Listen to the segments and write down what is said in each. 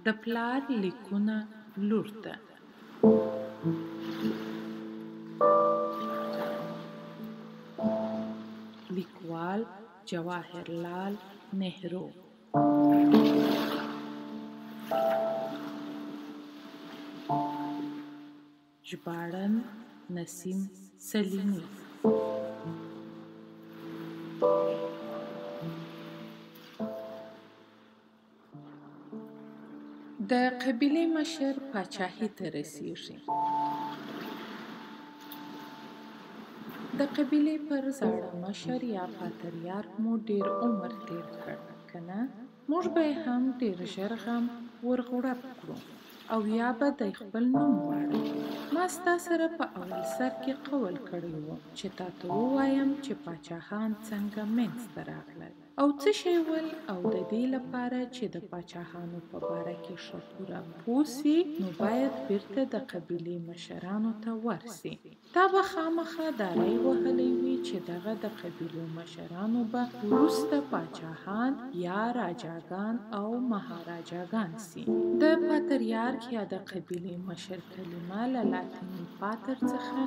د پلار لیکونه لور ته. لیکوال جواهرلال نهرو. ژباړن نسیم سلیمی. د قبیلې مشر پاچاهۍ ته رسیږي. د قبیلې پر زاړه مشر یا پاتریارک مو ډیر عمر تیر کړ، کنه؟ موږ به هم ډیر ژر غم ورغوړپ کړو او یا به د خپل نوم واړو. ما ستا سره په اول سر کې قول کړی و چې تا ته ووایم چې پاچاهان څنګه منځته راغلل او څه شی ول، او د دې لپاره چې د پاچاهانو په باره کې ښه پوره پوه سې نو باید بیرته د قبیلې مشرانو ته ورسې. تا به خامخا دا رای وهلی وي چې دغه د قبیلو مشرانو به وروسته پاچاهان یا راجاګان او مهاراجاګان سي. د پاتریارک یا د قبیلې مشر کلمه له لاتیني پاتر څخه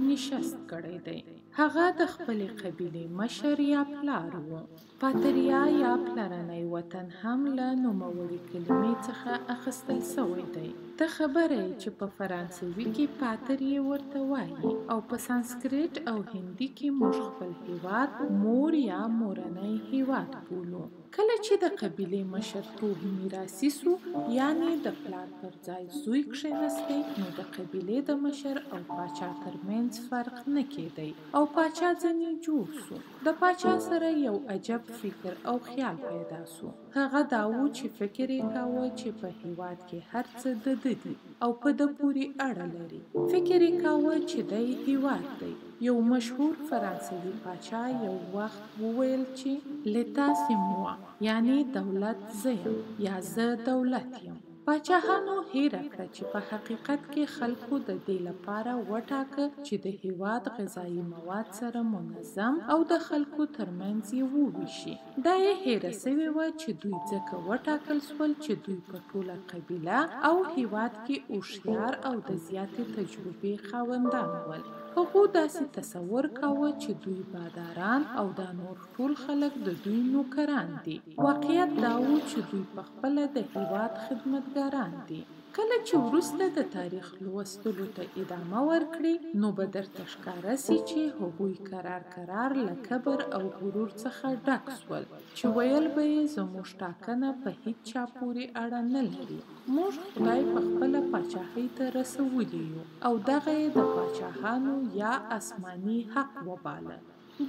نشست کړی دی. هغه د خپلې قبیلې مشر یا پلار و. پاتریا یا پلرنی وطن هم له نوموړې کلمې څخه اخیستل سوی دی. ته خبره یې چې په فرانسوي کې پاتر یې ورته وایي او په سانسکریت او هندي کې موږ خپل هیواد مور یا مورنی هیواد بولو. کله چې د قبیلې مشرتوب میراثي سو، یعنی د پلار پر ځای زوی کښېنستی، نو د قبیلې د مشر او پاچا ترمنځ فرق نه کېدی او پاچا ځنې جوړ سو. د پاچا سره یو عجب فکر او خیال پیدا سو. هغه دا و چې فکر یې کاوه چې په هیواد کې هر څه د ده دي او په ده پورې اړه لري. فکر یې کاوه چې دی هیواد دی. یو مشهور فرانسوي پاچا یو وخت وویل چې لتا سي موا، یعنی دولت زه یم یا زه دولت یم. پاچاهانو هیره کړه چې په حقیقت کې خلکو د دې لپاره وټاکه چې د هیواد غذایي مواد سره منظم او د خلکو ترمنځ یې وویشي. دا یې هیره سوې وه چې دوی ځکه وټاکل سول چې دوی په ټوله قبیله او هیواد کې هوښیار او د زیاتې تجربې خاوندان ول. هغو داسې تصور کاوه چې دوی باداران او دا نور ټول خلک د دوی نوکران دي. واقعیت دا و چې دوی پخپله د هیواد خدمتګاران دي. کله چې وروسته د تاریخ لوستلو ته ادامه ورکړي نو به درته ښکاره سي چې هغوی کرار له کبر او غرور څخه ډک سول چې ویل به یې زموږ ټاکنه په هیڅ چا پورې اړه نه لري. موږ خدای په خپله پاچاهۍ ته رسولی یو او دغه یې د پاچاهانو یا آسماني حق وباله.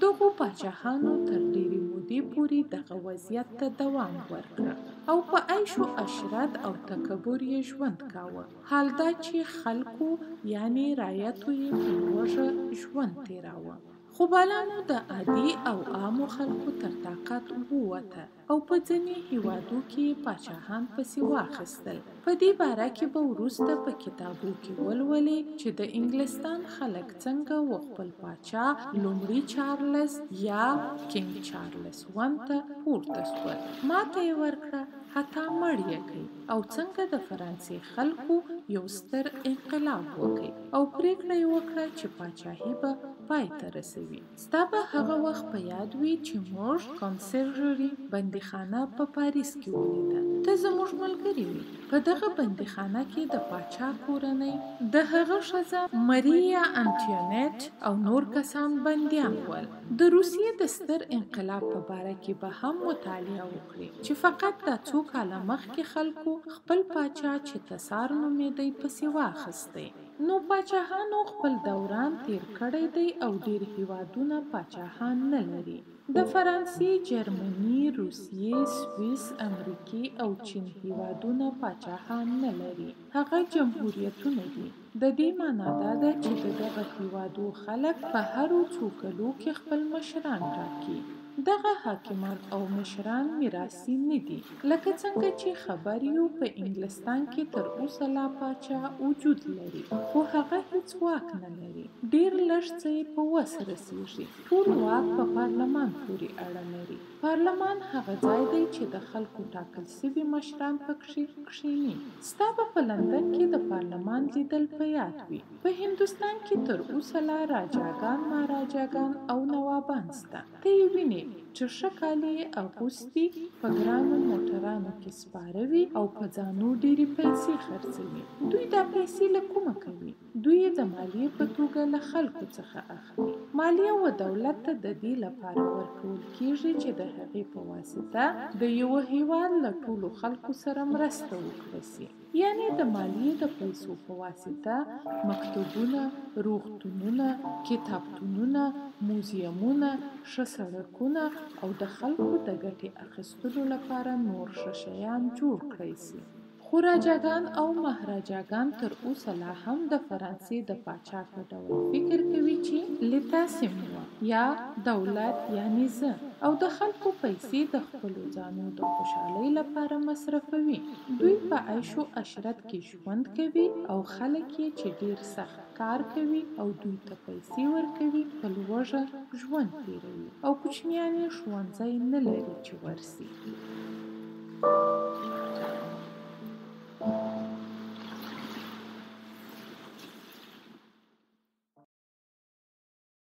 دغو پاچاهانو تر ډېرې مودې پورې دغه وضعیت ته دوام ورکړ او په عیش و عشرت او تکبر یې ژوند کاوه. حال دا چې خلکو یعنی رعیتو یې په لوږه ژوند تېراوه. خو بالانو د عادي او عامو خلکو تر طاقت ووته او په ځینې هیوادو کې پاچاهان پسې واخیستل. په دې باره کې به وروسته په کتابو کې ولولئ چې د انګلستان خلک څنګه و خپل پاچا لومړي چارلس یا کینګ چارلس ون ته پورته سول، ماته یې ورکړه، حتی مړ یې کړ، او څنګه د فرانسې خلکو یو ستر انقلاب وکړ او پریکړه یې وکړه چې پاچاهي به پای ته رسوي. ستا به هغه وخت په یاد وي چې موږ کانسرژري بندیخانه په پاریس کې ولیده. ته زموږ ملګرې وې. په دغه بندیخانه کې د پاچا کورنۍ، د هغه ښځه ماریا انټوینټ او نور کسان بندیان ول. د روسیې د ستر انقلاب په باره کې به هم مطالعه وکړي چې فقط دا څو کاله مخکې خلکو خپل پاچا چې تسار نومېدی پسې واخیستی. نو پاچاهانو خپل دوران تیر کړی دی او ډیر هیوادونه پاچاهان نه لري. د فرانسې، جرمني، روسیې، سویس، امریکې او چین هیوادونه پاچاهان نه لري. هغه جمهوریتونه دي. د دې معنا دا ده چې د دغه هیوادو خلک په هرو څو کلو کې خپل مشران ټاکي. دغه حاکمان او مشران میراثي نه دي، لکه څنګه چې خبر یو په انګلستان کې تر اوسه لا پاچا وجود لري، خو هغه هیڅ واک نه لري. ډیر لږ څه یې په وس رسیږي. ټول واک په پارلمان پورې اړه لري. پارلمان هغه ځای دی چې د خلکو ټاکل سوي مشران پکښې کښېني. ستا به په لندن کې د پارلمان لیدل په یاد وي. په هندوستان کې تر اوسه لا راجاګان، مهاراجاګان او نوابان سته. ته یې وینې چې ښه کالي یې اغوستي، په ګرانو موټرانو کې سپاره وي او په ځانو ډېرې پیسې خرڅوي. دوی دا پیسې له کومه کوي؟ دوی یې د مالیې په توګه له خلکو څخه اخلي. مالیه و دولت ته د دې لپاره ورکول کیږي چې د هغې په واسطه د یوه هیواد له ټولو خلکو سره مرسته وکړه سي. یعنې د مالیې د پیسو په واسطه مکتوبونه، روغتونونه، کتابتونونه، موزیمونه، ښه سړکونه او د خلکو د ګټې اخیستلو لپاره نور ښه شیان جوړ کړی سي. خو راجاګان او مهاراجاګان تر اوسه لا هم د فرانسې د پاچا په ډول فکر کوي چې لیتا سیموا یا دولت یعنی زه او د خلکو پیسې د خپلو ځانو د خوشحالۍ لپاره مصرفوي. دوی په عیش و عشرت کې ژوند کوي او خلک یې چې ډیر سخت کار کوي او دوی ته پیسې ورکوي په لوږه ژوند تیروي او کوچنیان یې ښوونځی نه لري چې ورسي.